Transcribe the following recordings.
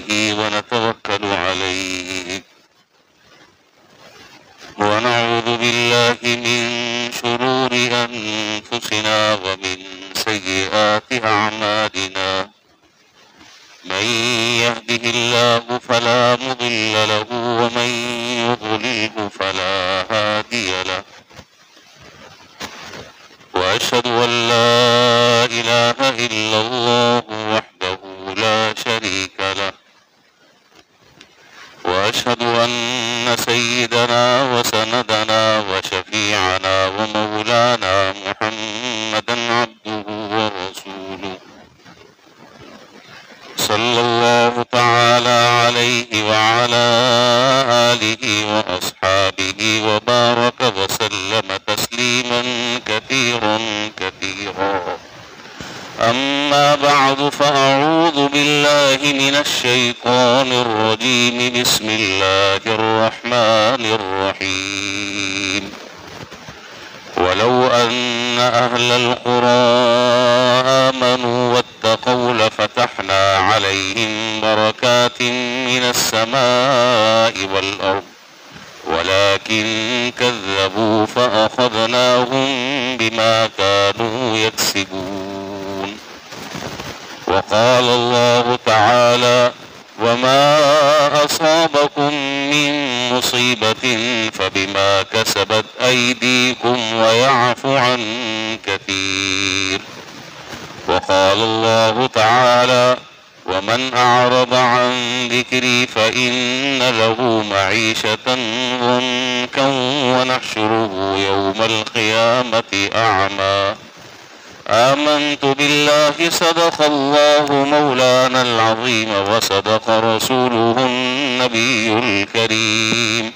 ونتوكل عليه ونعوذ بالله من شرور أنفسنا ومن سيئات أعمالنا من يهده الله فلا مضل له ومن يضلله فلا هادي له وأشهد أن لا إله إلا الله وحده لا شريك له وأشهد أن سيدنا وسندنا وشفيعنا ومولانا محمدا عبده ورسوله صلى الله تعالى عليه وعلى آله وأصحابه وبارك وسلم تسليما كثيرا كثيرا أما بعد فأعوذ بالله من الشيطان الرجيم بسم الله الرحمن الرحيم ولو أن أهل القرى آمنوا واتقوا لفتحنا عليهم بركات من السماء والأرض ولكن كذبوا فأخذناهم بما كانوا يكسبون وقال الله تعالى وما أصابكم من مصيبة فبما كسبت أيديكم ويعفو عن كثير وقال الله تعالى ومن أعرض عن ذكري فإن له معيشة ضنكا ونحشره يوم القيامة أعمى آمنت بالله صدق الله مولانا العظيم وصدق رسوله النبي الكريم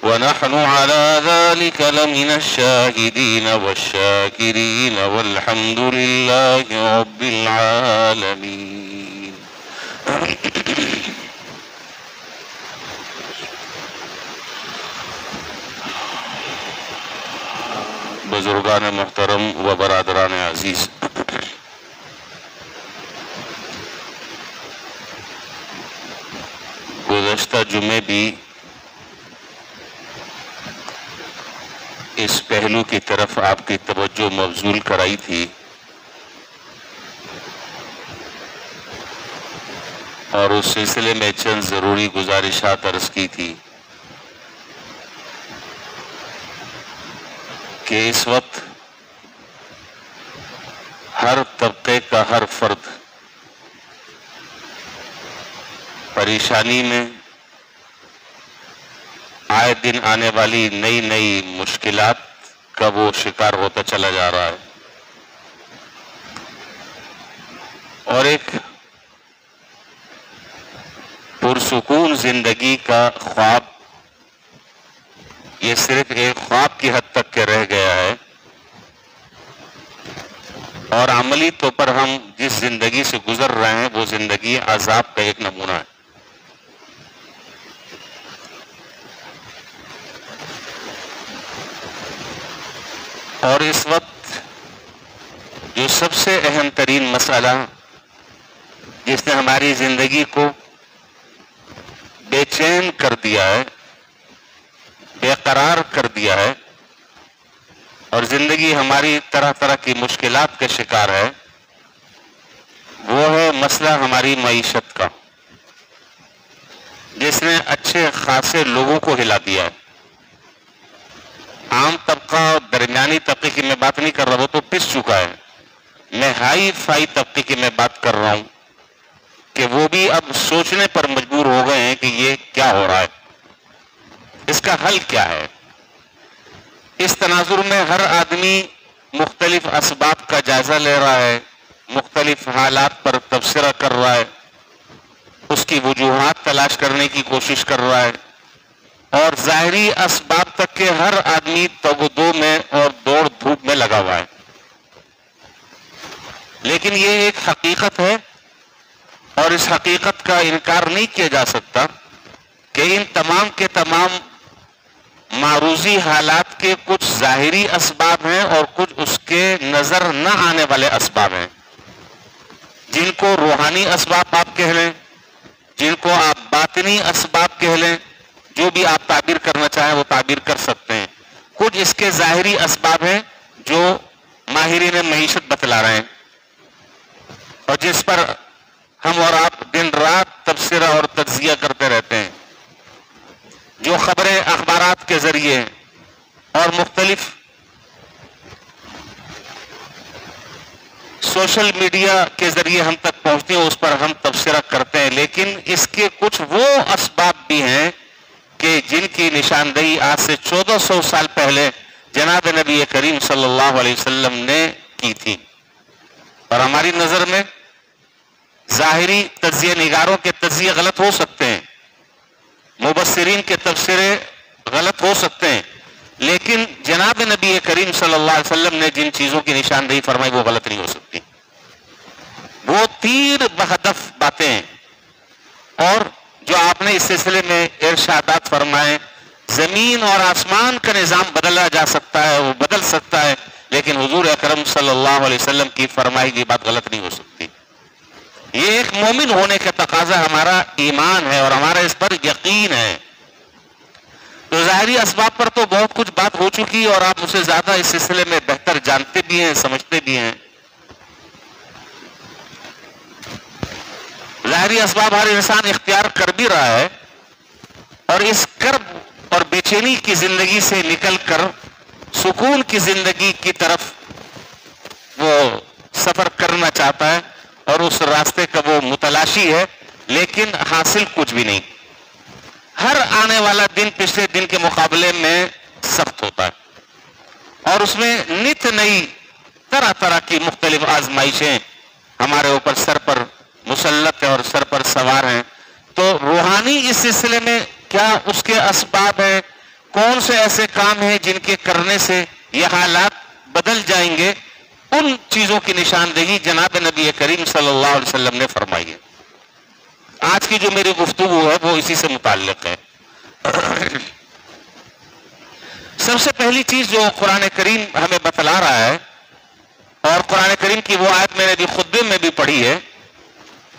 ونحن على ذلك لمن الشاهدين والشاكرين والحمد لله رب العالمين بزرگان محترم و برادران عزیز، گزشتہ جمعے بھی اس پہلو کی طرف آپ کی توجہ مبذول کرائی تھی اور اس سلسلے میں چند ضروری گزارشات عرض کی تھی کہ اس وقت ہر طبقے کا ہر فرد پریشانی میں، آئے دن آنے والی نئی نئی مشکلات کا وہ شکار ہوتا چلا جا رہا ہے، اور ایک پرسکون زندگی کا خواب یہ صرف ایک خواب کی حد تک کے رہ گیا ہے، اور عملی طور پر ہم جس زندگی سے گزر رہے ہیں وہ زندگی عذاب کا ایک نمونہ ہے۔ اور اس وقت جو سب سے اہم ترین مسئلہ جس نے ہماری زندگی کو بے چین کر دیا ہے، بے قرار کر دیا ہے، اور زندگی ہماری طرح طرح کی مشکلات کا شکار ہے، وہ ہے مسئلہ ہماری معیشت کا، جس نے اچھے خاصے لوگوں کو ہلا دیا ہے۔ عام طبقہ اور درمیانی طبقے کی میں بات نہیں کر رہا، وہ تو پس چکا ہے، میں ہائی فائی طبقے کی میں بات کر رہا ہوں کہ وہ بھی اب سوچنے پر مجبور ہو گئے ہیں کہ یہ کیا ہو رہا ہے، اس کا حل کیا ہے۔ اس تناظر میں ہر آدمی مختلف اسباب کا جائزہ لے رہا ہے، مختلف حالات پر تبصرہ کر رہا ہے، اس کی وجوہات تلاش کرنے کی کوشش کر رہا ہے، اور ظاہری اسباب تک کے ہر آدمی تگدو میں اور دوڑ دھوپ میں لگا ہوا ہے۔ لیکن یہ ایک حقیقت ہے، اور اس حقیقت کا انکار نہیں کیا جا سکتا کہ ان تمام کے تمام معروضی حالات کے کچھ ظاہری اسباب ہیں اور کچھ اس کے نظر نہ آنے والے اسباب ہیں، جن کو روحانی اسباب آپ کہہ لیں، جن کو آپ باطنی اسباب کہہ لیں، جو بھی آپ تعبیر کرنا چاہیں وہ تعبیر کر سکتے ہیں. کچھ اس کے ظاہری اسباب ہیں جو ماہرین معیشت بتلا رہے ہیں اور جس پر ہم اور آپ دن رات تبصرہ اور تجزیہ کرتے رہتے ہیں، جو خبریں اخبارات کے ذریعے اور مختلف سوشل میڈیا کے ذریعے ہم تک پہنچتی ہیں، اس پر ہم تبصرہ کرتے ہیں. لیکن اس کے کچھ وہ اسباب بھی ہیں کہ جن کی نشاندہی آج سے 1400 سال پہلے جناب نبی کریم صلی اللہ علیہ وسلم نے کی تھی، اور ہماری نظر میں ظاہری تجزیہ نگاروں کے تجزیے غلط ہو سکتے ہیں، مبصرین کے تبصرے غلط ہو سکتے ہیں، لیکن جناب نبی کریم صلی اللہ علیہ وسلم نے جن چیزوں کی نشاندہی فرمائی وہ غلط نہیں ہو سکتی. وہ تیر بہدف باتیں ہیں، اور جو آپ نے اس سلسلے میں ارشادات فرمائے، زمین اور آسمان کا نظام بدلا جا سکتا ہے، وہ بدل سکتا ہے، لیکن حضور اکرم صلی اللہ علیہ وسلم کی فرمائی کی بات غلط نہیں ہو سکتی. یہ ایک مومن ہونے کا تقاضا ہمارا ایمان ہے اور ہمارا اس پر یقین ہے. تو ظاہری اسباب پر تو بہت کچھ بات ہو چکی اور آپ مجھ سے زیادہ اس سلسلے میں بہتر جانتے بھی ہیں، سمجھتے بھی ہیں. ظاہری اسباب ہر انسان اختیار کر بھی رہا ہے، اور اس کرب اور بے چینی کی زندگی سے نکل کر سکون کی زندگی کی طرف وہ سفر کرنا چاہتا ہے، اور اس راستے کا وہ متلاشی ہے، لیکن حاصل کچھ بھی نہیں. ہر آنے والا دن پچھلے دن کے مقابلے میں سخت ہوتا ہے، اور اس میں نت نئی طرح طرح کی مختلف آزمائشیں ہمارے اوپر سر پر مسلط ہیں اور سر پر سوار ہیں. تو روحانی اس سلسلے میں کیا اس کے اسباب ہیں، کون سے ایسے کام ہیں جن کے کرنے سے یہ حالات بدل جائیں گے، ان چیزوں کی نشاندہی جناب نبی کریم صلی اللہ علیہ وسلم نے فرمائی ہے. آج کی جو میری گفتگو ہے وہ اسی سے متعلق ہے. سب سے پہلی چیز جو قرآن کریم ہمیں بتلا رہا ہے، اور قرآن کریم کی وہ آیت میں نے بھی خطبے میں بھی پڑھی ہے،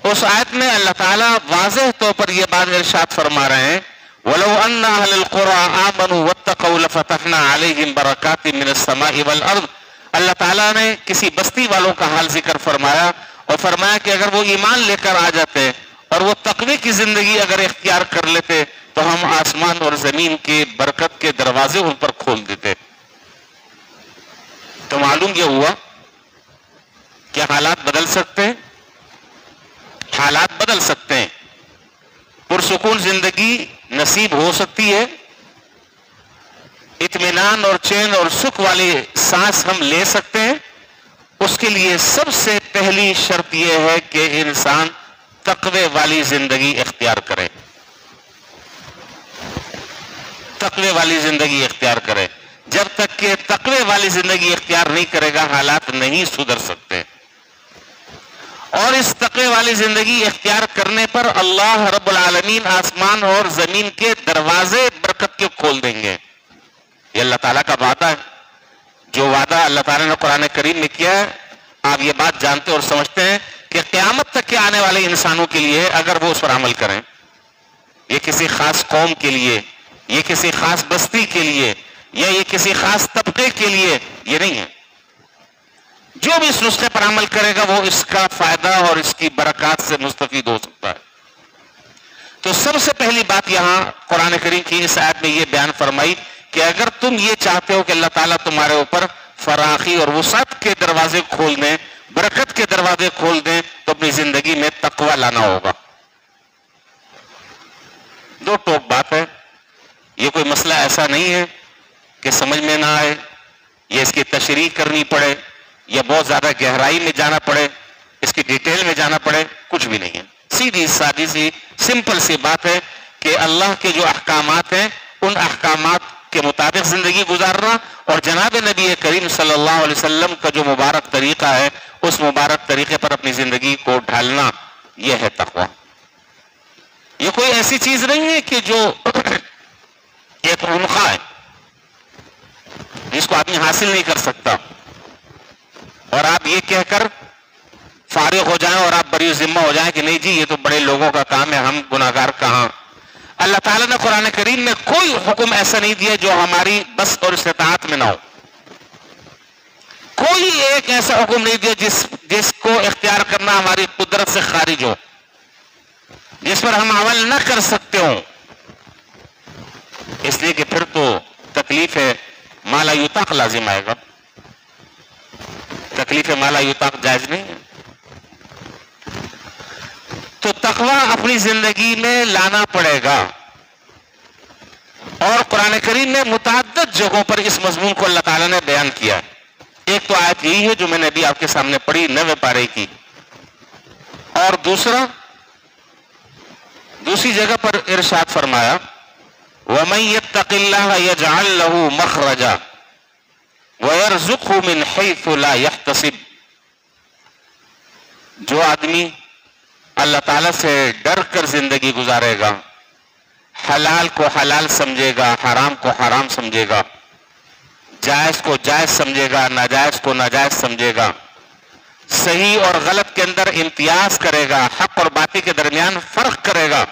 اس آیت میں اللہ تعالیٰ واضح طور پر یہ بات ارشاد فرما رہے ہیں، وَلَوْ أَنَّ أَهْلَ الْقُرَىٰ آمَنُوا وَاتَّقَوْا لَفَتَحْنَا عَلَيْهِمْ بَرَكَاتٍ مِّنَ السَّمَاءِ وَالْأَرْضِ. اللہ تعالیٰ نے کسی بستی والوں کا حال ذکر فرمایا اور فرمایا کہ اگر وہ ایمان لے کر آ جاتے اور وہ تقوی کی زندگی اگر اختیار کر لیتے تو ہم آسمان اور زمین کے برکت کے دروازے ان پر کھول دیتے. تو معلوم یہ ہوا کہ حالات بدل سکتے ہیں، حالات بدل سکتے ہیں، پرسکون زندگی نصیب ہو سکتی ہے، اطمینان اور چین اور سکھ والی سانس ہم لے سکتے ہیں. اس کے لیے سب سے پہلی شرط یہ ہے کہ انسان تقوی والی زندگی اختیار کرے، تقوی والی زندگی اختیار کرے. جب تک کہ تقوی والی زندگی اختیار نہیں کرے گا حالات نہیں سدھر سکتے. اور اس تقوی والی زندگی اختیار کرنے پر اللہ رب العالمین آسمان اور زمین کے دروازے برکت کے کھول دیں گے. یہ اللہ تعالیٰ کا وعدہ ہے. جو وعدہ اللہ تعالیٰ نے قرآن کریم میں کیا ہے، آپ یہ بات جانتے اور سمجھتے ہیں کہ قیامت تک کے آنے والے انسانوں کے لیے اگر وہ اس پر عمل کریں، یہ کسی خاص قوم کے لیے، یہ کسی خاص بستی کے لیے، یا یہ کسی خاص طبقے کے لیے یہ نہیں ہے. جو بھی اس نسخے پر عمل کرے گا وہ اس کا فائدہ اور اس کی برکات سے مستفید ہو سکتا ہے. تو سب سے پہلی بات یہاں قرآن کریم کی اس آیت میں یہ بیان فرمائی کہ اگر تم یہ چاہتے ہو کہ اللہ تعالیٰ تمہارے اوپر فراخی اور وسعت کے دروازے کھول دیں، برکت کے دروازے کھول دیں، تو اپنی زندگی میں تقوی لانا ہوگا. دو ٹوک بات ہے. یہ کوئی مسئلہ ایسا نہیں ہے کہ سمجھ میں نہ آئے، یہ اس کی تشریح کرنی پڑے یا بہت زیادہ گہرائی میں جانا پڑے، اس کی ڈیٹیل میں جانا پڑے، کچھ بھی نہیں ہے. سیدھی سادی سی سمپل سی بات ہے کہ اللہ کے جو احکامات ہیں ان احکامات کے مطابق زندگی گزارنا، اور جناب نبی کریم صلی اللہ علیہ وسلم کا جو مبارک طریقہ ہے اس مبارک طریقے پر اپنی زندگی کو ڈھالنا، یہ ہے تقویٰ. یہ کوئی ایسی چیز نہیں ہے کہ جو ایک عنقہ ہے جس کو آدمی حاصل نہیں کر سکتا اور آپ یہ کہہ کر فارغ ہو جائیں اور آپ بری ذمہ ہو جائیں کہ نہیں جی یہ تو بڑے لوگوں کا کام ہے، ہم گناہگار کہاں. اللہ تعالیٰ نے قرآن کریم میں کوئی حکم ایسا نہیں دیا جو ہماری بس اور استطاعت میں نہ ہو. کوئی ایک ایسا حکم نہیں دیا جس کو اختیار کرنا ہماری قدرت سے خارج ہو، جس پر ہم عمل نہ کر سکتے ہوں. اس لیے کہ پھر تو تکلیف ما لا یطاق لازم آئے گا. تکلیف ما لا یطاق جائز نہیں ہے. تو تقوی اپنی زندگی میں لانا پڑے گا. اور قرآن کریم میں متعدد جگہوں پر اس مضمون کو اللہ تعالیٰ نے بیان کیا ہے. ایک تو آیت یہی ہے جو میں نے ابھی آپ کے سامنے پڑھی 9 پارے کی، اور دوسری جگہ پر ارشاد فرمایا وَمَن يَتَّقِ اللَّهَ يَجْعَل لَّهُ مَخْرَجًا وَيَرْزُقْهُ مِنْ حَيْثُ لَا يَحْتَسِبُ. جو آدمی اللہ تعالیٰ سے ڈر کر زندگی گزارے گا، حلال کو حلال سمجھے گا، حرام کو حرام سمجھے گا، جائز کو جائز سمجھے گا، ناجائز کو ناجائز سمجھے گا، صحیح اور غلط کے اندر امتیاز کرے گا، حق اور باطل کے درمیان فرق کرے گا،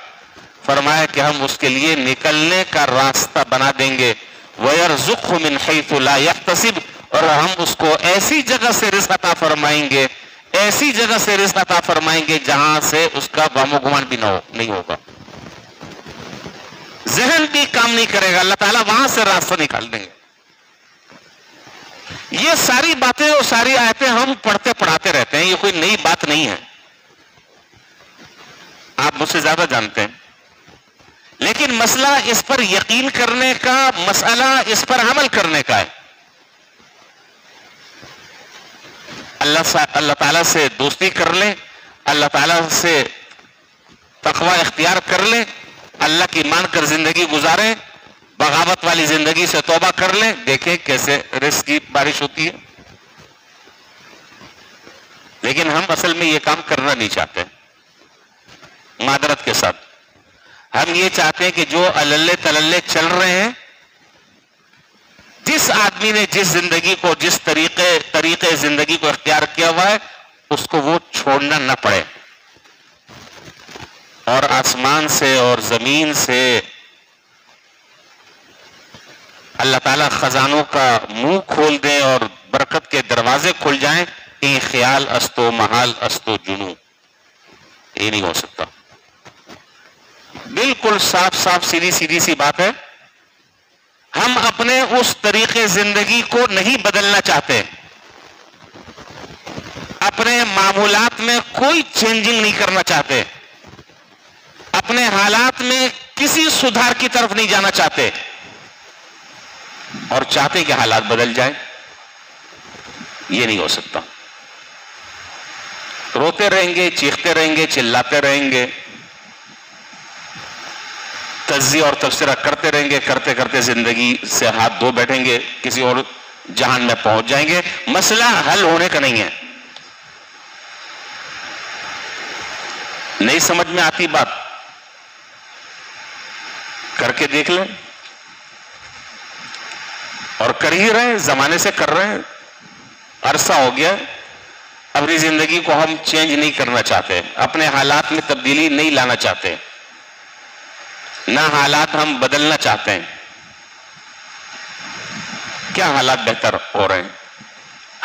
فرمایا کہ ہم اس کے لیے نکلنے کا راستہ بنا دیں گے. وَيَرْزُقْهُ مِنْ حَيْثُ لَا يَحْتَسِبُ. اور ہم اس کو ایسی جگہ سے رزق عطا فرمائیں گے، ایسی جگہ سے رزق عطا فرمائیں گے جہاں سے اس کا غم و گمان بھی نہیں ہوگا، ذہن بھی کام نہیں کرے گا، اللہ تعالیٰ وہاں سے راستہ نکال دیں گے. یہ ساری باتیں اور ساری آیتیں ہم پڑھتے پڑھاتے رہتے ہیں، یہ کوئی نئی بات نہیں ہے، آپ مجھ سے زیادہ جانتے ہیں. لیکن مسئلہ اس پر یقین کرنے کا، مسئلہ اس پر عمل کرنے کا ہے. اللہ تعالیٰ سے دوستی کر لیں، اللہ تعالیٰ سے تقوی اختیار کر لیں، اللہ کی مان کر زندگی گزاریں، بغاوت والی زندگی سے توبہ کر لیں، دیکھیں کیسے رزق کی بارش ہوتی ہے. لیکن ہم اصل میں یہ کام کرنا نہیں چاہتے. معذرت کے ساتھ ہم یہ چاہتے ہیں کہ جو اللہ تللے چل رہے ہیں، جس آدمی نے جس زندگی کو، جس طریقے زندگی کو اختیار کیا ہوا ہے، اس کو وہ چھوڑنا نہ پڑے. اور آسمان سے اور زمین سے اللہ تعالیٰ خزانوں کا منہ کھول دیں اور برکت کے دروازے کھل جائیں، یہ خیال استو محال استو جنو، یہ نہیں ہو سکتا. بالکل صاف صاف سیدھی سی بات ہے. ہم اپنے اس طریقے زندگی کو نہیں بدلنا چاہتے، اپنے معمولات میں کوئی چینجنگ نہیں کرنا چاہتے، اپنے حالات میں کسی سدھار کی طرف نہیں جانا چاہتے، اور چاہتے کہ حالات بدل جائیں. یہ نہیں ہو سکتا. روتے رہیں گے، چیختے رہیں گے، چلاتے رہیں گے، تجزیہ اور تبصرہ کرتے رہیں گے، کرتے کرتے زندگی سے ہاتھ دھو بیٹھیں گے، کسی اور جہان میں پہنچ جائیں گے. مسئلہ حل ہونے کا نہیں ہے. نہیں سمجھ میں آتی بات کر کے دیکھ لیں، اور کر ہی رہے، زمانے سے کر رہے ہیں، عرصہ ہو گیا. اپنی زندگی کو ہم چینج نہیں کرنا چاہتے، اپنے حالات میں تبدیلی نہیں لانا چاہتے، نہ حالات ہم بدلنا چاہتے ہیں. کیا حالات بہتر ہو رہے ہیں؟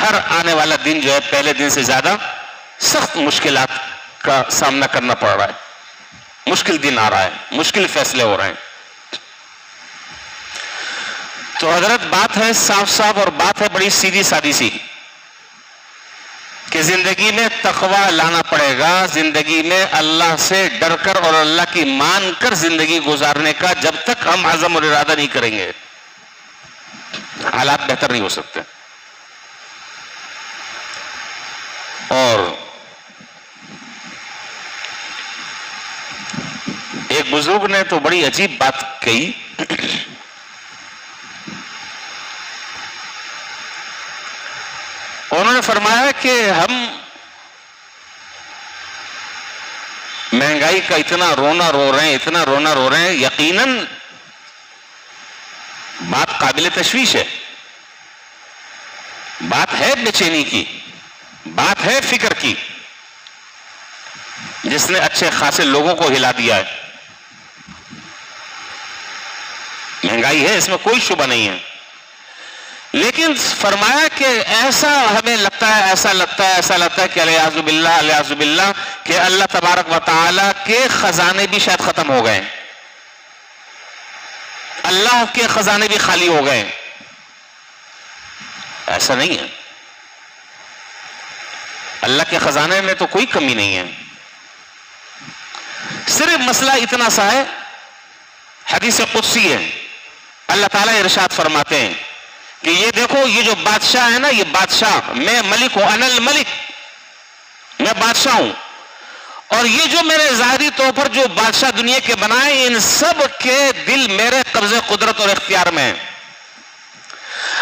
ہر آنے والا دن جو ہے پہلے دن سے زیادہ سخت مشکلات کا سامنا کرنا پڑ رہا ہے. مشکل دن آ رہا ہے، مشکل فیصلے ہو رہے ہیں. تو حضرت بات ہے صاف صاف، اور بات ہے بڑی سیدھی سادی سی، کہ زندگی میں تقوی لانا پڑے گا. زندگی میں اللہ سے ڈر کر اور اللہ کی مان کر زندگی گزارنے کا جب تک ہم عزم اور ارادہ نہیں کریں گے، حالات بہتر نہیں ہو سکتے. اور ایک بزرگ نے تو بڑی عجیب بات کہی. انہوں نے فرمایا کہ ہم مہنگائی کا اتنا رونا رو رہے ہیں، اتنا رونا رو رہے ہیں، یقیناً بات قابل تشویش ہے، بات ہے بے چینی کی، بات ہے فکر کی. جس نے اچھے خاصے لوگوں کو ہلا دیا ہے. مہنگائی ہے، اس میں کوئی شبہ نہیں ہے، لیکن فرمایا کہ ایسا ہمیں لگتا ہے، ایسا لگتا ہے کہ الیاذ باللہ کہ اللہ تبارک و تعالی کے خزانے بھی شاید ختم ہو گئے، اللہ کے خزانے بھی خالی ہو گئے. ایسا نہیں ہے، اللہ کے خزانے میں تو کوئی کمی نہیں ہے. صرف مسئلہ اتنا سا ہے، حدیث قدسی ہے، اللہ تعالیٰ ارشاد فرماتے ہیں کہ یہ دیکھو، یہ جو بادشاہ ہے نا، یہ بادشاہ، میں ملک ہوں، انا الملک، میں بادشاہ ہوں، اور یہ جو میرے ظاہری طور پر جو بادشاہ دنیا کے بنائے، ان سب کے دل میرے قبضے قدرت اور اختیار میں ہیں.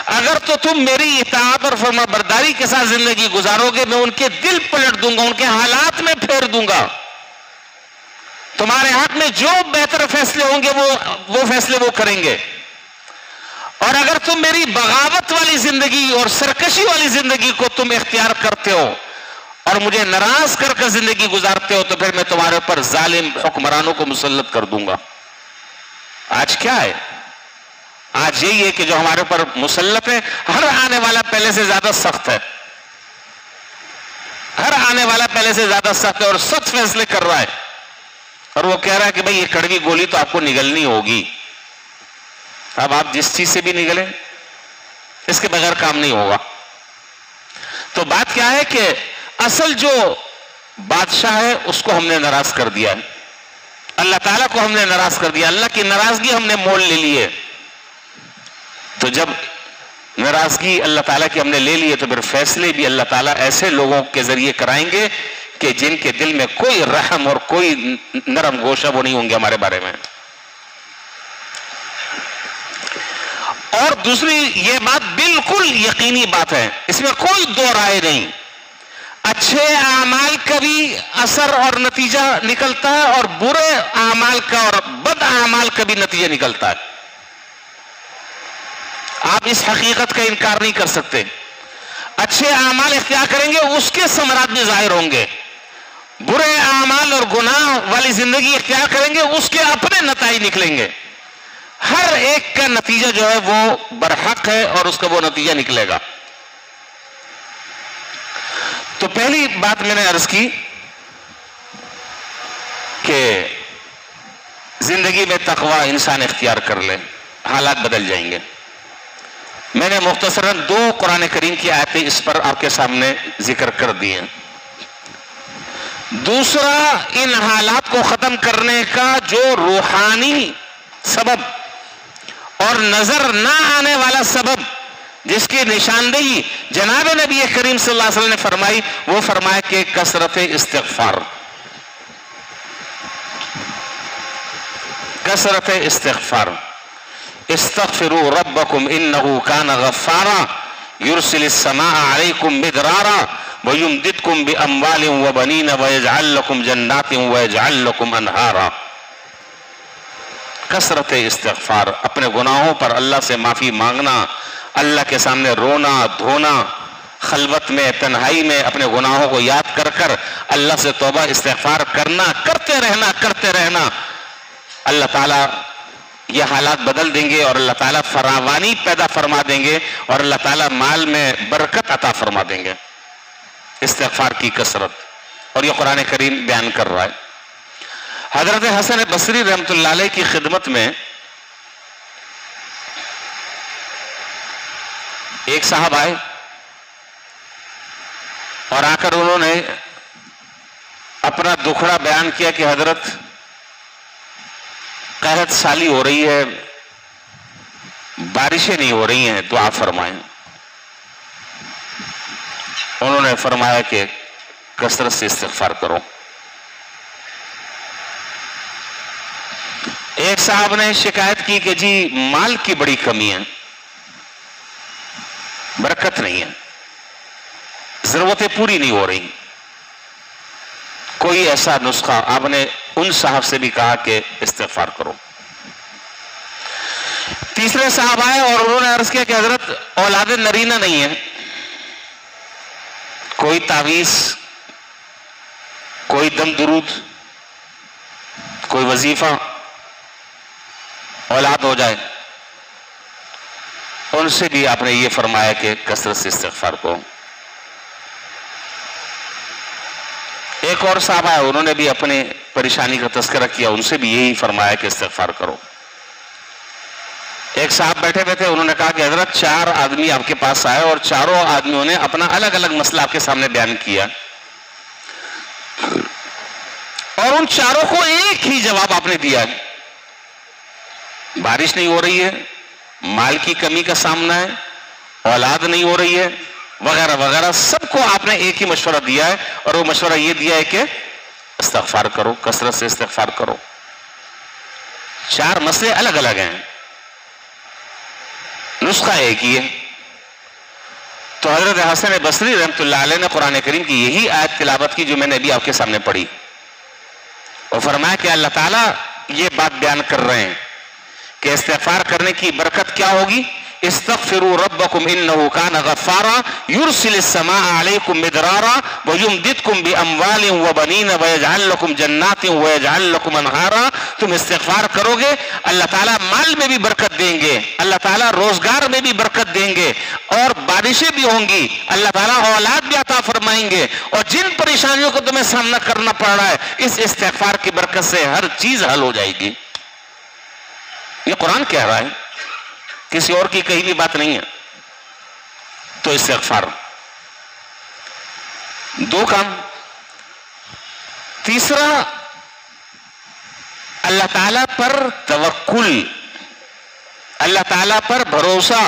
اگر تو تم میری اطاعت اور فرما برداری کے ساتھ زندگی گزارو گے، میں ان کے دل پلٹ دوں گا، ان کے حالات میں پھیر دوں گا، تمہارے حق میں جو بہتر فیصلے ہوں گے وہ فیصلے وہ کریں گے. اور اگر تم میری بغاوت والی زندگی اور سرکشی والی زندگی کو تم اختیار کرتے ہو اور مجھے ناراض کر کر زندگی گزارتے ہو، تو پھر میں تمہارے اوپر ظالم حکمرانوں کو مسلط کر دوں گا. آج کیا ہے؟ آج یہی ہے کہ جو ہمارے اوپر مسلط ہے، ہر آنے والا پہلے سے زیادہ سخت ہے، ہر آنے والا پہلے سے زیادہ سخت ہے اور سخت فیصلے کر رہا ہے، اور وہ کہہ رہا ہے کہ بھئی یہ کڑوی گولی تو آپ کو نگلنی ہوگی. اب آپ جس چیز سے بھی نگلیں، اس کے بغیر کام نہیں ہوگا. تو بات کیا ہے کہ اصل جو بادشاہ ہے اس کو ہم نے ناراض کر دیا ہے، اللہ تعالیٰ کو ہم نے ناراض کر دیا، اللہ کی ناراضگی ہم نے مول لے لی ہے. تو جب ناراضگی اللہ تعالیٰ کی ہم نے لے لی ہے، تو پھر فیصلے بھی اللہ تعالیٰ ایسے لوگوں کے ذریعے کرائیں گے کہ جن کے دل میں کوئی رحم اور کوئی نرم گوشہ وہ نہیں ہوں گے ہمارے بارے میں. اور دوسری یہ بات بالکل یقینی بات ہے، اس میں کوئی دو رائے نہیں، اچھے اعمال کا بھی اثر اور نتیجہ نکلتا ہے اور برے اعمال کا اور بد اعمال کا بھی نتیجہ نکلتا ہے. آپ اس حقیقت کا انکار نہیں کر سکتے. اچھے اعمال اختیار کریں گے، اس کے ثمرات بھی ظاہر ہوں گے. برے اعمال اور گناہ والی زندگی اختیار کریں گے، اس کے اپنے نتائج نکلیں گے. ہر ایک کا نتیجہ جو ہے وہ برحق ہے اور اس کا وہ نتیجہ نکلے گا. تو پہلی بات میں نے عرض کی کہ زندگی میں تقوی انسان اختیار کر لے، حالات بدل جائیں گے. میں نے مختصراً 2 قرآن کریم کی آیتیں اس پر آپ کے سامنے ذکر کر دی ہیں. دوسرا، ان حالات کو ختم کرنے کا جو روحانی سبب اور نظر نہ آنے والا سبب، جس کی نشاندہی جناب نبی کریم صلی اللہ علیہ وسلم نے فرمائی، وہ فرمایا کہ کثرت استغفار. کثرت استغفار. استغفروا ربکم انہو کان غفارا یرسل السماء علیکم مدرارا ویمددکم باموال وبنین ویجعل لکم جنات ویجعل لکم انہارا. کثرت استغفار، اپنے گناہوں پر اللہ سے معافی مانگنا، اللہ کے سامنے رونا دھونا، خلوت میں تنہائی میں اپنے گناہوں کو یاد کر کر اللہ سے توبہ استغفار کرنا، کرتے رہنا. اللہ تعالیٰ یہ حالات بدل دیں گے اور اللہ تعالیٰ فراوانی پیدا فرما دیں گے اور اللہ تعالیٰ مال میں برکت عطا فرما دیں گے. استغفار کی کثرت، اور یہ قرآن کریم بیان کر رہا ہے. حضرت حسن بصری رحمۃ اللہ علیہ کی خدمت میں ایک صاحب آئے اور آ کر انہوں نے اپنا دکھڑا بیان کیا کہ حضرت قحط سالی ہو رہی ہے، بارشیں نہیں ہو رہی ہیں، دعا فرمائیں. انہوں نے فرمایا کہ کثرت سے استغفار کرو. ایک صاحب نے شکایت کی کہ جی مال کی بڑی کمی ہے، برکت نہیں ہے، ضرورتیں پوری نہیں ہو رہی، کوئی ایسا نسخہ؟ آپ نے ان صاحب سے بھی کہا کہ استغفار کرو. تیسرے صاحب آئے اور انہوں نے عرض کیا کہ حضرت اولاد نرینہ نہیں ہے، کوئی تعویذ، کوئی کوئی دم درود، کوئی وظیفہ، اولاد ہو جائے، ان سے بھی آپ نے یہ فرمایا کہ کثرت سے استغفار کو۔ ایک اور صاحب آئے، انہوں نے بھی اپنے پریشانی کا تذکرہ کیا، ان سے بھی یہی فرمایا کہ استغفار کرو۔ ایک صاحب بیٹھے ہوئے تھے، انہوں نے کہا کہ حضرت 4 آدمی آپ کے پاس آئے اور چاروں آدمیوں نے اپنا الگ الگ مسئلہ آپ کے سامنے بیان کیا، اور ان چاروں کو ایک ہی جواب آپ نے دیا ہے، بارش نہیں ہو رہی ہے، مال کی کمی کا سامنا ہے، اولاد نہیں ہو رہی ہے، وغیرہ وغیرہ، سب کو آپ نے ایک ہی مشورہ دیا ہے، اور وہ مشورہ یہ دیا ہے کہ استغفار کرو، کثرت سے استغفار کرو۔ 4 مسئلے الگ الگ ہیں، نسخہ ایک ہی ہے۔ تو حضرت حسن بصری رحمۃ اللہ علیہ نے قرآن کریم کی یہی آیت تلاوت کی جو میں نے ابھی آپ کے سامنے پڑھی، اور فرمایا کہ اللہ تعالیٰ یہ بات بیان کر رہے ہیں کہ استغفار کرنے کی برکت کیا ہوگی۔ استغفروا ربکم انہ کان غفارا یرسل السماء علیکم مدرارا ویمددکم باموال وبنین ویجعل لکم جنات ویجعل لکم انہارا۔ تم استغفار کرو گے، اللہ تعالیٰ مال میں بھی برکت دیں گے، اللہ تعالیٰ روزگار میں بھی برکت دیں گے، اور بارشیں بھی ہوں گی، اللہ تعالیٰ اولاد بھی عطا فرمائیں گے، اور جن پریشانیوں کو تمہیں سامنا کرنا پڑ رہا ہے اس استغفار کی برکت سے ہر چیز حل ہو جائے گی۔ یہ قرآن کہہ رہا ہے، کسی اور کی کہیں بھی بات نہیں ہے۔ تو استغفار 2 کام۔ تیسرا، اللہ تعالیٰ پر توکل، اللہ تعالیٰ پر بھروسہ،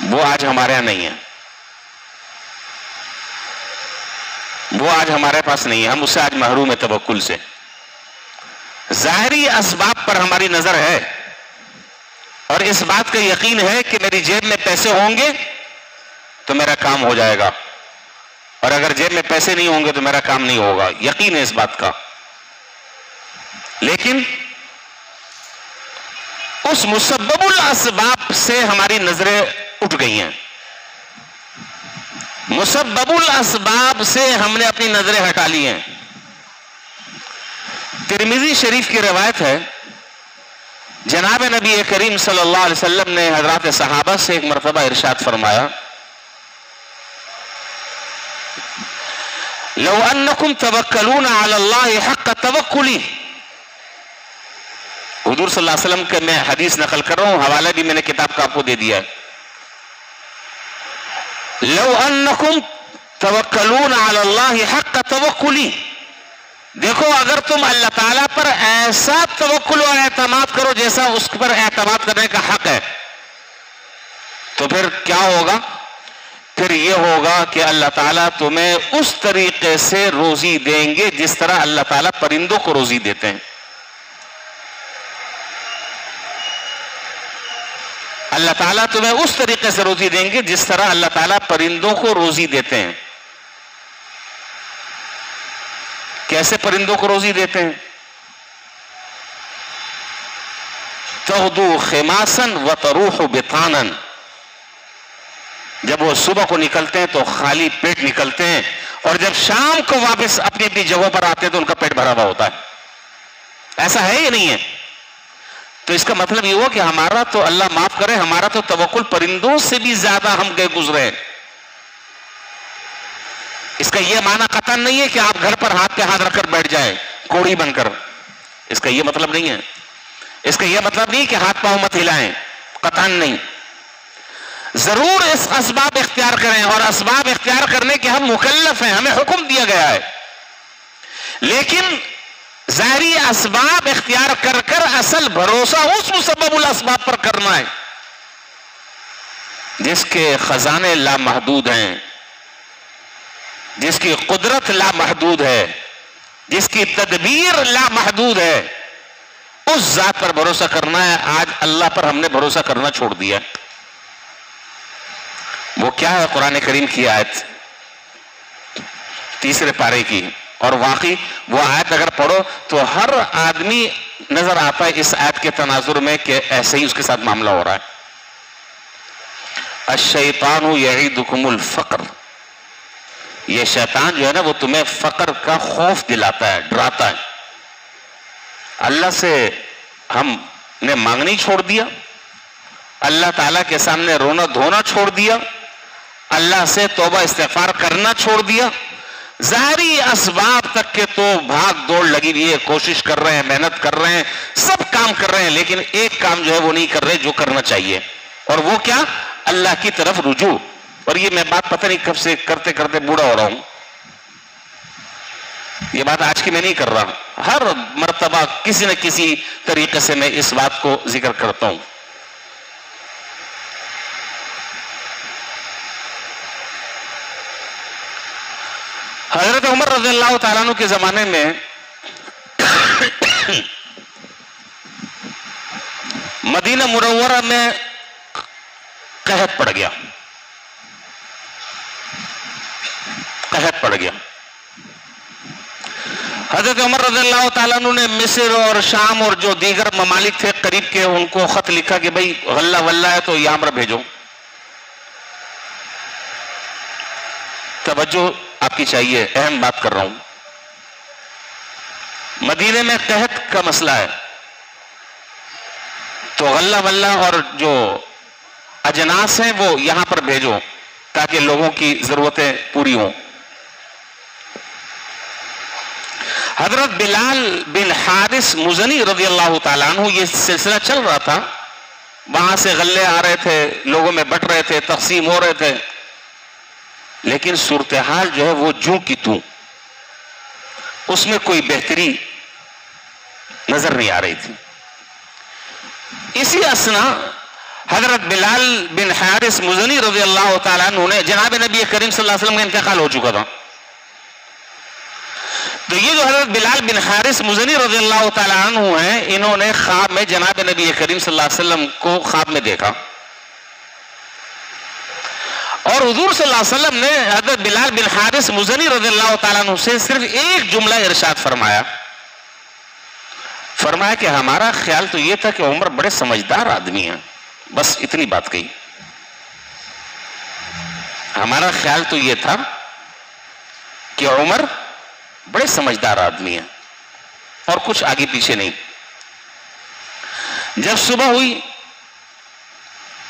وہ آج ہمارے یہاں نہیں ہے، وہ آج ہمارے پاس نہیں ہے، ہم اس سے آج محروم ہیں توکل سے۔ ظاہری اسباب پر ہماری نظر ہے، اور اس بات کا یقین ہے کہ میری جیب میں پیسے ہوں گے تو میرا کام ہو جائے گا، اور اگر جیب میں پیسے نہیں ہوں گے تو میرا کام نہیں ہوگا، یقین ہے اس بات کا۔ لیکن اس مسبب الاسباب سے ہماری نظریں اٹھ گئی ہیں، مسبب الاسباب سے ہم نے اپنی نظریں ہٹا لی ہیں۔ ترمذی شریف کی روایت ہے، جناب نبی کریم صلی اللہ علیہ وسلم نے حضرات صحابہ سے ایک مرتبہ ارشاد فرمایا، لو انکم توکلون علی اللہ حق توکلی۔ حضور صلی اللہ علیہ وسلم کے میں حدیث نقل کر رہا ہوں، حوالہ بھی میں نے کتاب کا آپ کو دے دیا۔ لو انکم توکلون علی اللہ حق توکلی، دیکھو اگر تم اللہ تعالیٰ پر ایسا توکل و اعتماد کرو جیسا اس پر اعتماد کرنے کا حق ہے، تو پھر کیا ہوگا؟ پھر یہ ہوگا کہ اللہ تعالیٰ تمہیں اس طریقے سے روزی دیں گے جس طرح اللہ تعالیٰ پرندوں کو روزی دیتے ہیں۔ اللہ تعالیٰ تمہیں اس طریقے سے روزی دیں گے جس طرح اللہ تعالیٰ پرندوں کو روزی دیتے ہیں۔ کیسے پرندوں کو روزی دیتے ہیں؟ تغدو خماسا وتروح بطانا، جب وہ صبح کو نکلتے ہیں تو خالی پیٹ نکلتے ہیں، اور جب شام کو واپس اپنی اپنی جگہوں پر آتے ہیں تو ان کا پیٹ بھرا ہوا ہوتا ہے۔ ایسا ہے یا نہیں ہے؟ تو اس کا مطلب یہ ہوا کہ ہمارا تو اللہ معاف کرے، ہمارا تو توکل پرندوں سے بھی زیادہ ہم گئے گزرے ہیں۔ اس کا یہ معنی قطعاً نہیں ہے کہ آپ گھر پر ہاتھ پہ ہاتھ رکھ کر بیٹھ جائیں کوڑی بن کر، اس کا یہ مطلب نہیں ہے۔ اس کا یہ مطلب نہیں کہ ہاتھ پاؤں مت ہلائیں، قطعاً نہیں۔ ضرور اس اسباب اختیار کریں، اور اسباب اختیار کرنے کے ہم مکلف ہیں، ہمیں حکم دیا گیا ہے، لیکن ظاہری اسباب اختیار کر کر اصل بھروسہ اس مسبب الاسباب پر کرنا ہے جس کے خزانے لامحدود ہیں، جس کی قدرت لامحدود ہے، جس کی تدبیر لامحدود ہے، اس ذات پر بھروسہ کرنا ہے۔ آج اللہ پر ہم نے بھروسہ کرنا چھوڑ دیا۔ وہ کیا ہے؟ قرآن کریم کی آیت 3 پارے کی، اور واقعی وہ آیت اگر پڑھو تو ہر آدمی نظر آتا ہے اس آیت کے تناظر میں کہ ایسے ہی اس کے ساتھ معاملہ ہو رہا ہے۔ الشیطان یعیدکم الفقر یہ شیطان جو ہے نا وہ تمہیں فقر کا خوف دلاتا ہے، ڈراتا ہے. اللہ سے ہم نے مانگنی چھوڑ دیا، اللہ تعالیٰ کے سامنے رونا دھونا چھوڑ دیا، اللہ سے توبہ استغفار کرنا چھوڑ دیا. ظاہری اسباب تک کے تو بھاگ دوڑ لگی ہوئی ہے، کوشش کر رہے ہیں، محنت کر رہے ہیں، سب کام کر رہے ہیں، لیکن ایک کام جو ہے وہ نہیں کر رہے جو کرنا چاہیے. اور وہ کیا؟ اللہ کی طرف رجوع. اور یہ میں بات پتہ نہیں کب سے کرتے کرتے بوڑھا ہو رہا ہوں. یہ بات آج کی میں نہیں کر رہا، ہر مرتبہ کسی نہ کسی طریقے سے میں اس بات کو ذکر کرتا ہوں. حضرت عمر رضی اللہ تعالیٰ عنہ کے زمانے میں مدینہ منورہ میں قحط پڑ گیا. قحط پڑ گیا. حضرت عمر رضی اللہ تعالیٰ عنہ نے مصر اور شام اور جو دیگر ممالک تھے قریب کے، ان کو خط لکھا کہ بھئی غلہ ولہ ہے تو یہاں پر بھیجو. توجہ آپ کی چاہیے، اہم بات کر رہا ہوں. مدینے میں قحط کا مسئلہ ہے تو غلہ ولہ اور جو اجناس ہیں وہ یہاں پر بھیجو تاکہ لوگوں کی ضرورتیں پوری ہوں. حضرت بلال بن حارث مزنی رضی اللہ تعالیٰ عنہ، یہ سلسلہ چل رہا تھا، وہاں سے غلے آ رہے تھے، لوگوں میں بٹ رہے تھے، تقسیم ہو رہے تھے، لیکن صورتحال جو ہے وہ جوں کی توں، اس میں کوئی بہتری نظر نہیں آ رہی تھی. اسی اسنا حضرت بلال بن حارث مزنی رضی اللہ تعالیٰ عنہ نے، جناب نبی کریم صلی اللہ علیہ وسلم کا انتقال ہو چکا تھا، تو یہ جو حضرت بلال بن حارث مزنی رضی اللہ تعالیٰ عنہ ہیں، انہوں نے خواب میں جناب نبی کریم صلی اللہ علیہ وسلم کو خواب میں دیکھا، اور حضور صلی اللہ علیہ وسلم نے حضرت بلال بن حارث مزنی رضی اللہ تعالیٰ عنہ سے صرف ایک جملہ ارشاد فرمایا کہ ہمارا خیال تو یہ تھا کہ عمر بڑے سمجھدار آدمی ہیں. بس اتنی بات کہی. ہمارا خیال تو یہ تھا کہ عمر بڑے سمجھدار آدمی ہیں، اور کچھ آگے پیچھے نہیں. جب صبح ہوئی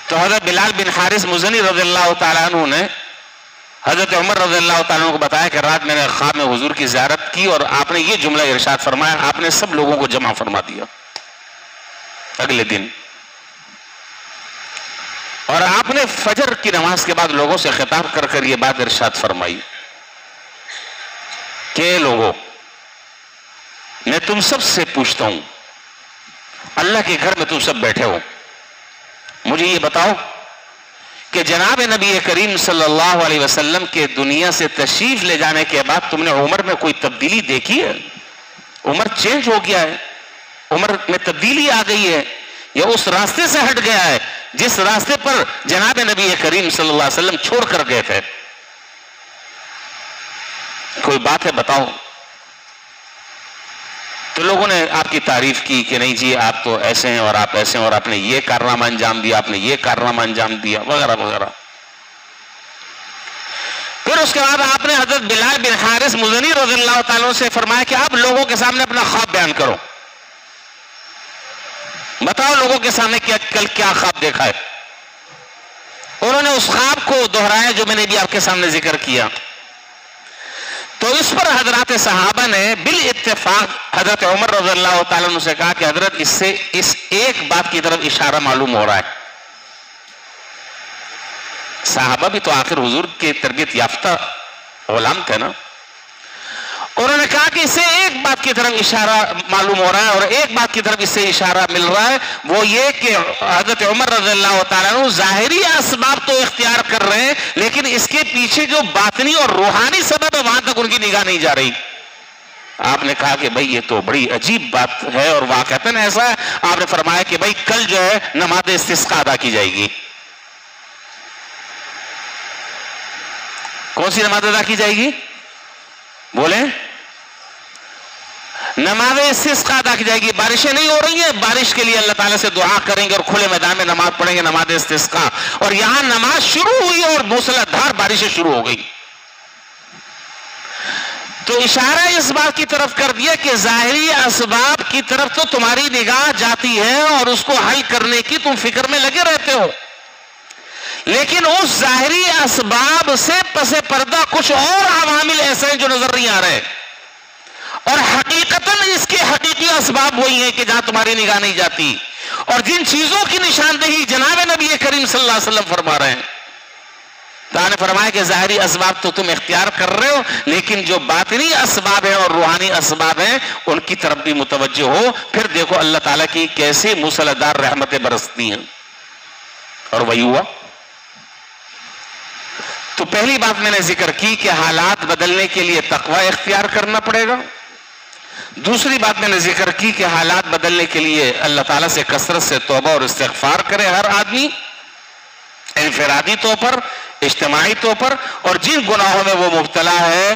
تو حضرت بلال بن حارث مزنی رضی اللہ تعالیٰ عنہ نے حضرت عمر رضی اللہ تعالیٰ عنہ کو بتایا کہ رات میں نے خواب میں حضور کی زیارت کی اور آپ نے یہ جملہ ارشاد فرمایا. آپ نے سب لوگوں کو جمع فرما دیا اگلے دن، اور آپ نے فجر کی نماز کے بعد لوگوں سے خطاب کر کر یہ بات ارشاد فرمائی کہ لوگوں، میں تم سب سے پوچھتا ہوں، اللہ کے گھر میں تم سب بیٹھے ہو، مجھے یہ بتاؤ کہ جناب نبی کریم صلی اللہ علیہ وسلم کے دنیا سے تشریف لے جانے کے بعد تم نے عمر میں کوئی تبدیلی دیکھی ہے؟ عمر چینج ہو گیا ہے؟ عمر میں تبدیلی آ گئی ہے یا اس راستے سے ہٹ گیا ہے جس راستے پر جناب نبی کریم صلی اللہ علیہ وسلم چھوڑ کر گئے تھے؟ کوئی بات ہے بتاؤ. تو لوگوں نے آپ کی تعریف کی کہ نہیں جی آپ تو ایسے ہیں اور آپ ایسے ہیں اور آپ نے یہ کارنامہ انجام دیا، آپ نے یہ کارنامہ انجام دیا، وغیرہ وغیرہ. پھر اس کے بعد آپ نے حضرت بلال بن حارث مزنی رضی اللہ تعالیٰ سے فرمایا کہ آپ لوگوں کے سامنے اپنا خواب بیان کرو، بتاؤ لوگوں کے سامنے کہ کل کیا خواب دیکھا ہے. انہوں نے اس خواب کو دہرایا جو میں نے بھی آپ کے سامنے ذکر کیا. تو اس پر حضرات صحابہ نے بالاتفاق حضرت عمر رضی اللہ تعالیٰ عنہ سے کہا کہ حضرت اس سے اس ایک بات کی طرف اشارہ معلوم ہو رہا ہے. صحابہ بھی تو آخر حضور کے تربیت یافتہ غلام تھے نا. انہوں نے کہا کہ اس سے ایک بات کی طرف اشارہ معلوم ہو رہا ہے، اور ایک بات کی طرف اس سے اشارہ مل رہا ہے، وہ یہ کہ حضرت عمر رضی اللہ تعالیٰ عنہ ظاہری اسباب تو اختیار کر رہے ہیں، لیکن اس کے پیچھے جو باطنی اور روحانی سبب ہے وہاں تک ان کی نگاہ نہیں جا رہی. آپ نے کہا کہ بھئی یہ تو بڑی عجیب بات ہے اور واقعتاً ایسا ہے. آپ نے فرمایا کہ بھئی کل جو ہے نماز استسقاء ادا کی جائے گی. کون سی نماز ادا کی جائے گی؟ بولیں. نماز استسقاء ادا کی جائے گی. بارشیں نہیں ہو رہی ہیں، بارش کے لیے اللہ تعالیٰ سے دعا کریں گے اور کھلے میدان میں نماز پڑھیں گے، نماز استسقاء. اور یہاں نماز شروع ہوئی اور موسلادھار بارشیں شروع ہو گئی. تو اشارہ اس بات کی طرف کر دیا کہ ظاہری اسباب کی طرف تو تمہاری نگاہ جاتی ہے اور اس کو حل کرنے کی تم فکر میں لگے رہتے ہو، لیکن اس ظاہری اسباب سے پس پردہ کچھ اور عوامل ایسے ہیں جو نظر نہیں آ رہے، اور حقیقتاً اس کے حقیقی اسباب وہی ہیں کہ جہاں تمہاری نگاہ نہیں جاتی، اور جن چیزوں کی نشاندہی جناب نبی کریم صلی اللہ علیہ وسلم فرما رہے ہیں۔ تو نے فرمایا کہ ظاہری اسباب تو تم اختیار کر رہے ہو، لیکن جو باطنی اسباب ہیں اور روحانی اسباب ہیں ان کی طرف بھی متوجہ ہو۔ پھر دیکھو اللہ تعالیٰ کی کیسے موسلادھار رحمتیں برستی ہیں، اور وہی ہوا۔ تو پہلی بات میں نے ذکر کی کہ حالات بدلنے کے لیے تقوی اختیار کرنا پڑے گا۔ دوسری بات میں نے ذکر کی کہ حالات بدلنے کے لیے اللہ تعالیٰ سے کثرت سے توبہ اور استغفار کرے ہر آدمی، انفرادی طور پر، اجتماعی طور پر، اور جن گناہوں میں وہ مبتلا ہے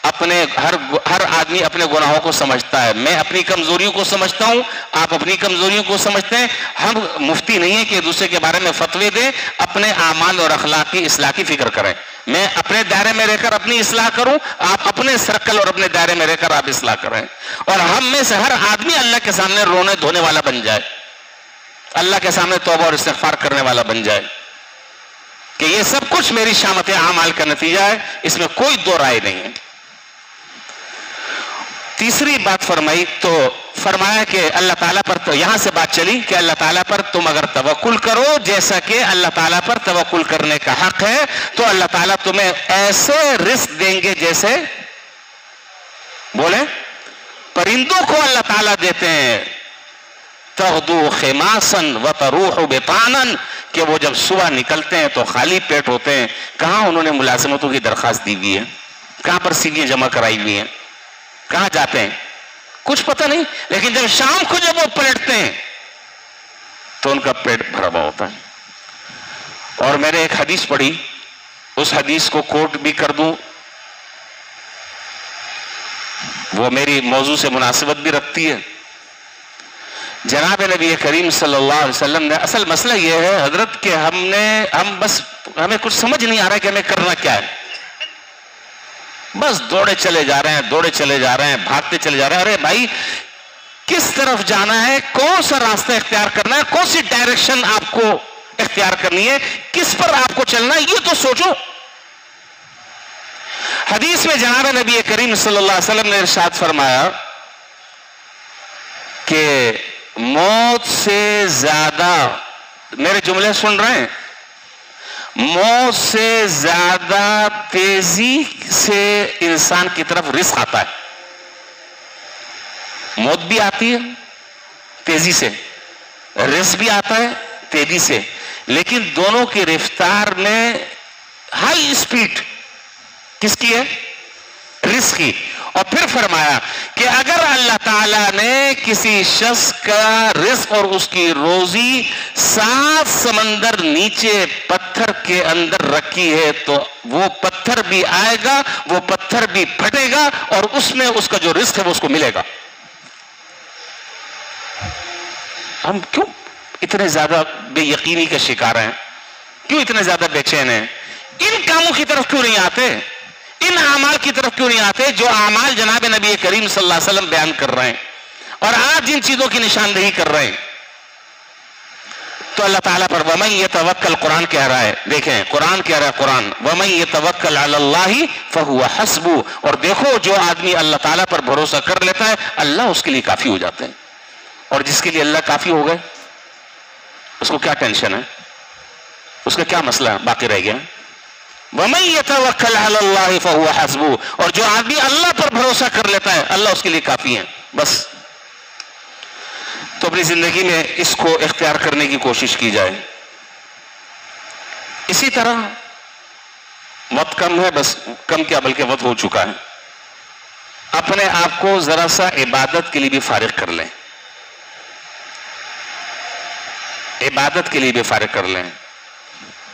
اپنے ہر آدمی اپنے گناہوں کو سمجھتا ہے۔ میں اپنی کمزوریوں کو سمجھتا ہوں، آپ اپنی کمزوریوں کو سمجھتے ہیں۔ ہم مفتی نہیں ہیں کہ دوسرے کے بارے میں فتوے دیں، اپنے اعمال اور اخلاق کی اصلاح کی فکر کریں۔ میں اپنے دائرے میں رہ کر اپنی اصلاح کروں، آپ اپنے سرکل اور اپنے دائرے میں رہ کر آپ اصلاح کریں، اور ہم میں سے ہر آدمی اللہ کے سامنے رونے دھونے والا بن جائے، اللہ کے سامنے توبہ اور استغفار کرنے والا بن جائے کہ یہ سب کچھ میری شامت اعمال کا نتیجہ ہے، اس میں کوئی دو رائے نہیں ہے۔ تیسری بات فرمائی تو فرمایا کہ اللہ تعالیٰ پر، تو یہاں سے بات چلی کہ اللہ تعالیٰ پر تم اگر توکل کرو، جیسا کہ اللہ تعالیٰ پر توکل کرنے کا حق ہے، تو اللہ تعالیٰ تمہیں ایسے رزق دیں گے جیسے بولیں پرندوں کو اللہ تعالیٰ دیتے ہیں، تغدو خماسن وتروح بطانا، کہ وہ جب صبح نکلتے ہیں تو خالی پیٹ ہوتے ہیں۔ کہاں انہوں نے ملازمتوں کی درخواست دی ہوئی ہے، کہاں پر سیویاں جمع کرائی ہوئی ہیں، کہاں جاتے ہیں کچھ پتہ نہیں، لیکن جب شام کو جب وہ پلٹتے ہیں تو ان کا پیٹ بھرا ہوا ہوتا ہے۔ اور میں نے ایک حدیث پڑھی، اس حدیث کو کوٹ بھی کر دوں، وہ میری موضوع سے مناسبت بھی رکھتی ہے۔ جناب نبی کریم صلی اللہ علیہ وسلم نے، اصل مسئلہ یہ ہے حضرت کہ ہمیں کچھ سمجھ نہیں آ رہا ہے کہ ہمیں کرنا کیا ہے، بس دوڑے چلے جا رہے ہیں، بھاگتے چلے جا رہے ہیں۔ ارے بھائی کس طرف جانا ہے، کون سا راستہ اختیار کرنا ہے، کون سی ڈائریکشن آپ کو اختیار کرنی ہے، کس پر آپ کو چلنا ہے، یہ تو سوچو۔ حدیث میں جناب نبی کریم صلی اللہ علیہ وسلم نے ارشاد فرمایا کہ موت سے زیادہ، میرے جملے سن رہے ہیں، موت سے زیادہ تیزی سے انسان کی طرف رزق آتا ہے۔ موت بھی آتی ہے تیزی سے، رزق بھی آتا ہے تیزی سے، لیکن دونوں کی رفتار میں ہائی اسپیڈ کس کی ہے؟ رزق کی۔ اور پھر فرمایا کہ اگر اللہ تعالیٰ نے کسی شخص کا رزق اور اس کی روزی 7 سمندر نیچے پتھر کے اندر رکھی ہے تو وہ پتھر بھی آئے گا، وہ پتھر بھی پھٹے گا، اور اس میں اس کا جو رزق ہے وہ اس کو ملے گا۔ ہم کیوں اتنے زیادہ بے یقینی کا شکار ہیں، کیوں اتنے زیادہ بے چین ہیں؟ ان کاموں کی طرف کیوں نہیں آتے، ان اعمال کی طرف کیوں نہیں آتے جو اعمال جناب نبی کریم صلی اللہ علیہ وسلم بیان کر رہے ہیں اور آج جن چیزوں کی نشاندہی کر رہے ہیں؟ تو اللہ تعالیٰ پر وَمَن يَتَوَكَّلْ قرآن کہہ رہا ہے، دیکھیں قرآن کہہ رہا ہے، قرآن وَمَن يَتَوَكَّلْ عَلَى اللَّهِ فَهُوَ حَسْبُهُ، اور دیکھو جو آدمی اللہ تعالیٰ پر بھروسہ کر لیتا ہے اللہ اس کے لیے کافی ہو جاتے ہیں، اور جس کے لیے اللہ کافی ہو گئے اس کو کیا ٹینشن ہے، اس کا کیا مسئلہ باقی رہ گیا؟ وَمَن يَتَوَكَّلْ عَلَى اللَّهِ فَهُوَ حَسْبُهُ، اور جو آدمی اللہ پر بھروسہ کر لیتا ہے اللہ اس کے لیے کافی ہے، بس۔ تو اپنی زندگی میں اس کو اختیار کرنے کی کوشش کی جائے۔ اسی طرح وقت کم ہے، بس کم کیا بلکہ وقت ہو چکا ہے، اپنے آپ کو ذرا سا عبادت کے لیے بھی فارغ کر لیں، عبادت کے لیے بھی فارغ کر لیں۔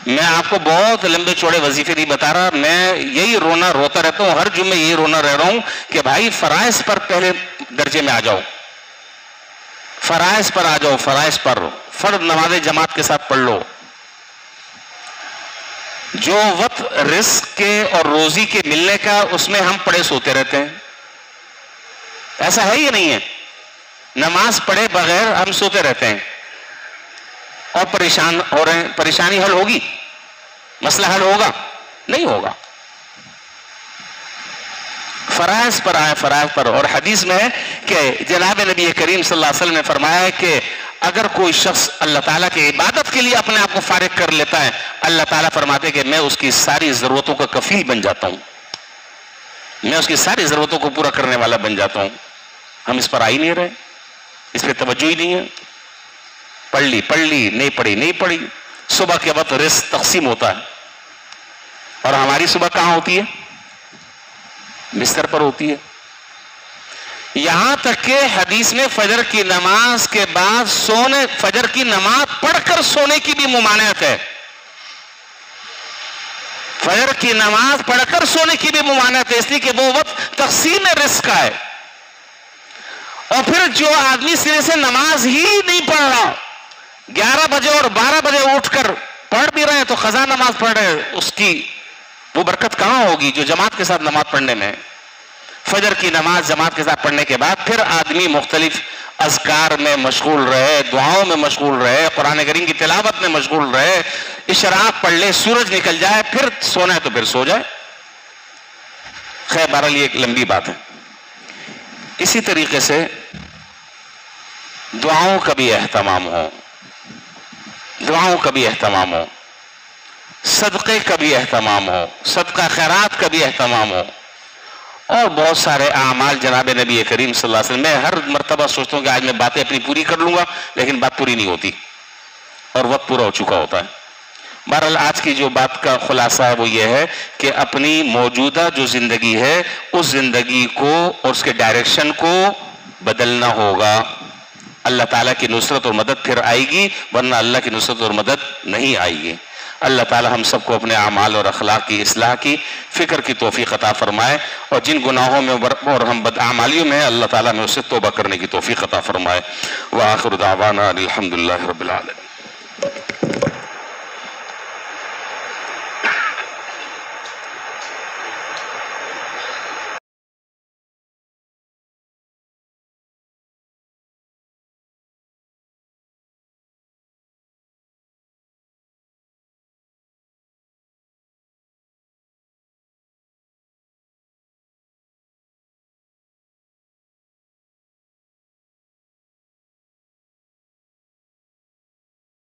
میں آپ کو بہت لمبے چوڑے وظیفے نہیں بتا رہا، میں یہی روتا رہتا ہوں، ہر جمعے یہی رونا رہ رہا ہوں کہ بھائی فرائض پر پہلے درجے میں آ جاؤ، فرائض پر آ جاؤ، فرائض پر فرض نماز جماعت کے ساتھ پڑھ لو، جو وقت رزق کے اور روزی کے ملنے کا اس میں ہم پڑے سوتے رہتے ہیں. ایسا ہے یا نہیں ہے؟ نماز پڑھے بغیر ہم سوتے رہتے ہیں اور پریشان ہو رہے ہیں. پریشانی حل ہوگی؟ مسئلہ حل ہوگا؟ نہیں ہوگا. فرائض پر آئے، فرائض پر. اور حدیث میں ہے کہ جناب نبی کریم صلی اللہ علیہ وسلم نے فرمایا ہے کہ اگر کوئی شخص اللہ تعالیٰ کی عبادت کے لیے اپنے آپ کو فارغ کر لیتا ہے، اللہ تعالیٰ فرماتے ہیں کہ میں اس کی ساری ضرورتوں کا کفیل بن جاتا ہوں، میں اس کی ساری ضرورتوں کو پورا کرنے والا بن جاتا ہوں. ہم اس پر آ ہی نہیں رہے، اس پہ توجہ ہی نہیں ہے. پڑھ لی، نہیں پڑھی نہیں پڑھی. صبح کے وقت رزق تقسیم ہوتا ہے اور ہماری صبح کہاں ہوتی ہے؟ بستر پر ہوتی ہے. یہاں تک کہ حدیث میں فجر کی نماز کے بعد فجر کی نماز پڑھ کر سونے کی بھی ممانعت ہے. فجر کی نماز پڑھ کر سونے کی بھی ممانعت ہے، اس لیے کہ وہ وقت تقسیم رزق کا ہے. اور پھر جو آدمی سرے سے نماز ہی نہیں پڑھ رہا، 11 بجے اور 12 بجے اٹھ کر پڑھ بھی رہے ہیں تو قضا نماز پڑھ رہے ہیں، اس کی وہ برکت کہاں ہوگی جو جماعت کے ساتھ نماز پڑھنے میں. فجر کی نماز جماعت کے ساتھ پڑھنے کے بعد پھر آدمی مختلف اذکار میں مشغول رہے، دعاؤں میں مشغول رہے، قرآن کریم کی تلاوت میں مشغول رہے، اشراق پڑھ لے، سورج نکل جائے، پھر سونا ہے تو پھر سو جائے. خیر بہرحال یہ ایک لمبی بات ہے. اسی طریقے سے دعاؤں کا بھی اہتمام ہو، دعاؤں کا بھی اہتمام ہو، صدقے کا بھی اہتمام ہو، صدقہ خیرات کا بھی اہتمام ہو، اور بہت سارے اعمال. جناب نبی کریم صلی اللہ علیہ وسلم، میں ہر مرتبہ سوچتا ہوں کہ آج میں باتیں اپنی پوری کر لوں گا، لیکن بات پوری نہیں ہوتی اور وقت پورا ہو چکا ہوتا ہے. بہرحال آج کی جو بات کا خلاصہ ہے وہ یہ ہے کہ اپنی موجودہ جو زندگی ہے اس زندگی کو اور اس کے ڈائریکشن کو بدلنا ہوگا. اللہ تعالیٰ کی نصرت اور مدد پھر آئے گی، ورنہ اللہ کی نصرت اور مدد نہیں آئے گی. اللہ تعالیٰ ہم سب کو اپنے اعمال اور اخلاق کی اصلاح کی فکر کی توفیق عطا فرمائے، اور جن گناہوں میں اور ہم بدعمالیوں میں اللہ تعالیٰ میں اسے توبہ کرنے کی توفیق عطا فرمائے. وآخر دعوانا الحمدللہ رب العالمین.